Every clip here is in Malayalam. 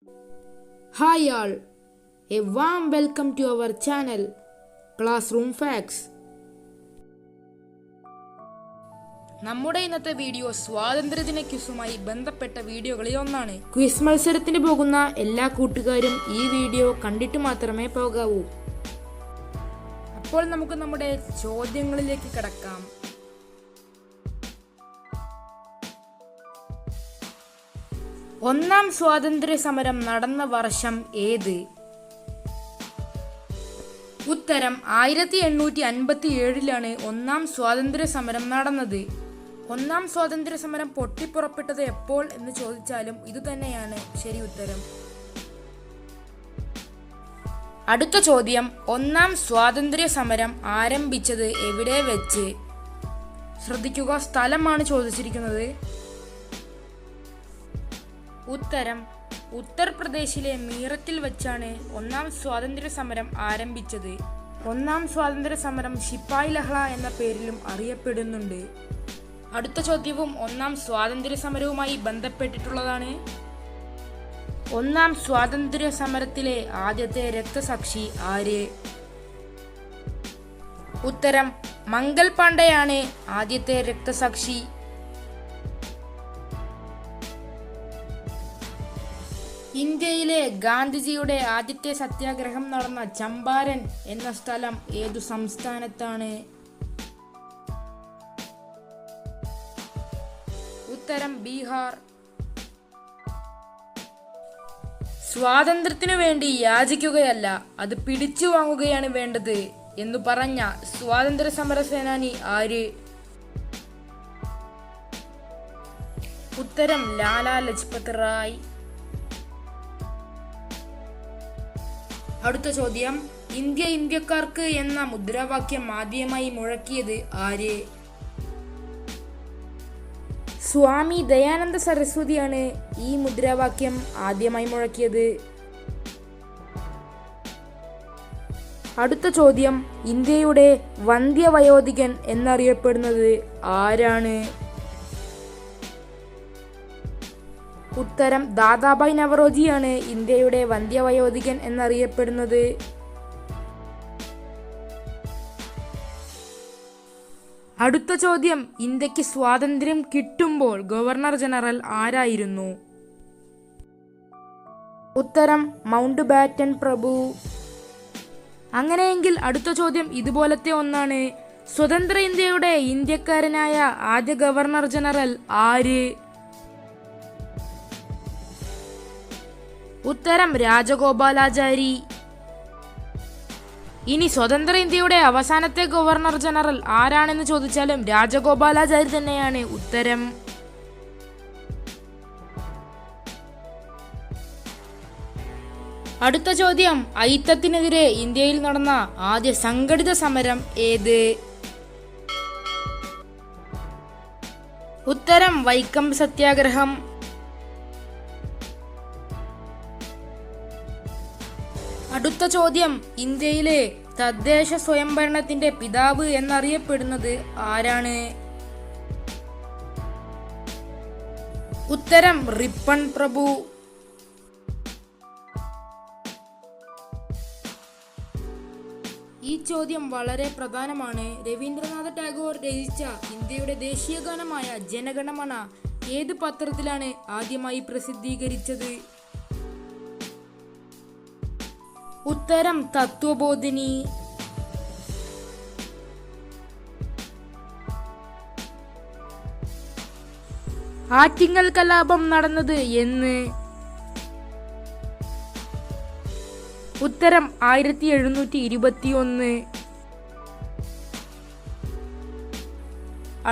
Hi all, a warm welcome to our channel Classroom Facts. നമ്മുടെ ഇന്നത്തെ വീഡിയോ സ്വാതന്ത്ര്യദിന ക്വിസുമായി ബന്ധപ്പെട്ട വീഡിയോകളിൽ ഒന്നാണ്. ക്വിസ് മത്സരത്തിന് പോകുന്ന എല്ലാ കൂട്ടുകാരും ഈ വീഡിയോ കണ്ടിട്ട് മാത്രമേ പോകാവൂ. അപ്പോൾ നമുക്ക് നമ്മുടെ ചോദ്യങ്ങളിലേക്ക് കടക്കാം. ഒന്നാം സ്വാതന്ത്ര്യ സമരം നടന്ന വർഷം ഏത്? ഉത്തരം 1857 ഒന്നാം സ്വാതന്ത്ര്യ സമരം നടന്നത്. ഒന്നാം സ്വാതന്ത്ര്യ സമരം പൊട്ടിപ്പുറപ്പെട്ടത് എപ്പോൾ എന്ന് ചോദിച്ചാലും ഇതുതന്നെയാണ് ശരി ഉത്തരം. അടുത്ത ചോദ്യം, ഒന്നാം സ്വാതന്ത്ര്യ സമരം ആരംഭിച്ചത് എവിടെ വെച്ച്? ശ്രദ്ധിക്കുക, സ്ഥലമാണ് ചോദിച്ചിരിക്കുന്നത്. ഉത്തരം ഉത്തർപ്രദേശിലെ മീററ്റിൽ വെച്ചാണ് ഒന്നാം സ്വാതന്ത്ര്യ സമരം ആരംഭിച്ചത്. ഒന്നാം സ്വാതന്ത്ര്യ സമരം ശിപ്പായി ലഹള എന്ന പേരിലും അറിയപ്പെടുന്നുണ്ട്. അടുത്ത ചോദ്യവും ഒന്നാം സ്വാതന്ത്ര്യ സമരവുമായി ബന്ധപ്പെട്ടിട്ടുള്ളതാണ്. ഒന്നാം സ്വാതന്ത്ര്യ സമരത്തിലെ ആദ്യത്തെ രക്തസാക്ഷി ആര്? ഉത്തരം മംഗൽ പാണ്ഡെയാണ് ആദ്യത്തെ രക്തസാക്ഷി. ഇന്ത്യയിലെ ഗാന്ധിജിയുടെ ആദ്യത്തെ സത്യാഗ്രഹം നടന്ന ചമ്പാരൻ എന്ന സ്ഥലം ഏതു സംസ്ഥാനത്താണ്? ഉത്തരം ബീഹാർ. സ്വാതന്ത്ര്യത്തിനു വേണ്ടി യാചിക്കുകയല്ല, അത് പിടിച്ചു വാങ്ങുകയാണ് വേണ്ടത് എന്നു പറഞ്ഞ സ്വാതന്ത്ര്യ സമര സേനാനി ആര്? ഉത്തരം ലാലാ ലജ്പത് റായ്. അടുത്ത ചോദ്യം, ഇന്ത്യ ഇന്ത്യക്കാർക്ക് എന്ന മുദ്രാവാക്യം ആദ്യമായി മുഴക്കിയത് ആര്? സ്വാമി ദയാനന്ദ സരസ്വതിയാണ് ഈ മുദ്രാവാക്യം ആദ്യമായി മുഴക്കിയത്. അടുത്ത ചോദ്യം, ഇന്ത്യയുടെ വന്ധ്യവയോധികൻ എന്നറിയപ്പെടുന്നത് ആരാണ്? ഉത്തരം ദാദാഭായ് നവറോജിയാണ് ഇന്ത്യയുടെ വന്ധ്യവയോധികൻ എന്നറിയപ്പെടുന്നത്. അടുത്ത ചോദ്യം, ഇന്ത്യക്ക് സ്വാതന്ത്ര്യം കിട്ടുമ്പോൾ ഗവർണർ ജനറൽ ആരായിരുന്നു? ഉത്തരം മൗണ്ട് ബാറ്റൻ പ്രഭു. അങ്ങനെയെങ്കിൽ അടുത്ത ചോദ്യം ഇതുപോലത്തെ ഒന്നാണ്. സ്വതന്ത്ര ഇന്ത്യയുടെ ഇന്ത്യക്കാരനായ ആദ്യ ഗവർണർ ജനറൽ ആര്? ഉത്തരം രാജഗോപാലാചാരി. ഇനി സ്വതന്ത്ര ഇന്ത്യയുടെ അവസാനത്തെ ഗവർണർ ജനറൽ ആരാണെന്ന് ചോദിച്ചാലും രാജഗോപാലാചാരി തന്നെയാണ് ഉത്തരം. അടുത്ത ചോദ്യം, അയിത്തത്തിനെതിരെ ഇന്ത്യയിൽ നടന്ന ആദ്യ സംഘടിത സമരം ഏത്? ഉത്തരം വൈക്കം സത്യാഗ്രഹം. അടുത്ത ചോദ്യം, ഇന്ത്യയിലെ തദ്ദേശ സ്വയംഭരണത്തിന്റെ പിതാവ് എന്നറിയപ്പെടുന്നത് ആരാണ്? ഉത്തരം റിപ്പൺ പ്രഭു. ഈ ചോദ്യം വളരെ പ്രധാനമാണ്. രവീന്ദ്രനാഥ ടാഗോർ രചിച്ച ഇന്ത്യയുടെ ദേശീയ ഗാനമായ ജനഗണമന ഏത് പത്രത്തിലാണ് ആദ്യമായി പ്രസിദ്ധീകരിച്ചത്? ഉത്തരം തത്വബോധിനി. ആറ്റിങ്ങൽ കലാപം നടന്നത് എന്ന്? ഉത്തരം 1721.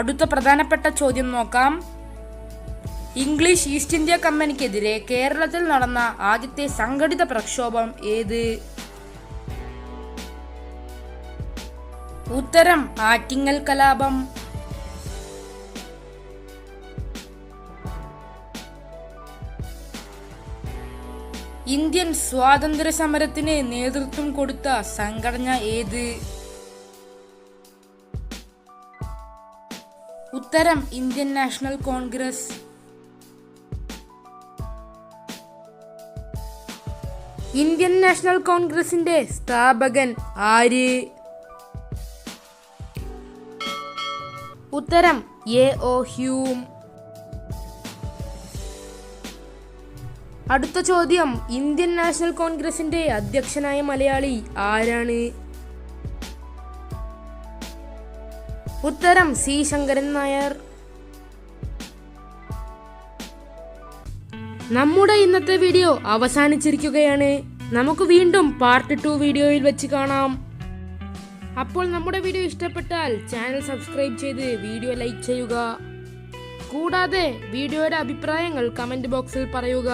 അടുത്ത പ്രധാനപ്പെട്ട ചോദ്യം നോക്കാം. ഇംഗ്ലീഷ് ഈസ്റ്റ് ഇന്ത്യ കമ്പനിക്കെതിരെ കേരളത്തിൽ നടന്ന ആദ്യത്തെ സംഘടിത പ്രക്ഷോഭം ഏത്? ഉത്തരം ആറ്റിങ്ങൽ കലാപം. ഇന്ത്യൻ സ്വാതന്ത്ര്യ സമരത്തിന് നേതൃത്വം കൊടുത്ത സംഘടന ഏത്? ഉത്തരം Indian national Congress. Indian national കോൺഗ്രസിന്റെ സ്ഥാപകൻ ആര്? ഉത്തരം A.O. ഹ്യൂം. അടുത്ത ചോദ്യം, ഇന്ത്യൻ നാഷണൽ കോൺഗ്രസിന്റെ അധ്യക്ഷനായ മലയാളി ആരാണ്? ഉത്തരം C. ശങ്കരൻ നായർ. നമ്മുടെ ഇന്നത്തെ വീഡിയോ അവസാനിച്ചിരിക്കുകയാണ്. നമുക്ക് വീണ്ടും പാർട്ട് 2 വീഡിയോയിൽ വെച്ച് കാണാം. അപ്പോൾ നമ്മുടെ വീഡിയോ ഇഷ്ടപ്പെട്ടാൽ ചാനൽ സബ്സ്ക്രൈബ് ചെയ്ത് വീഡിയോ ലൈക്ക് ചെയ്യുക. കൂടാതെ വീഡിയോയുടെ അഭിപ്രായങ്ങൾ കമന്റ് ബോക്സിൽ പറയുക.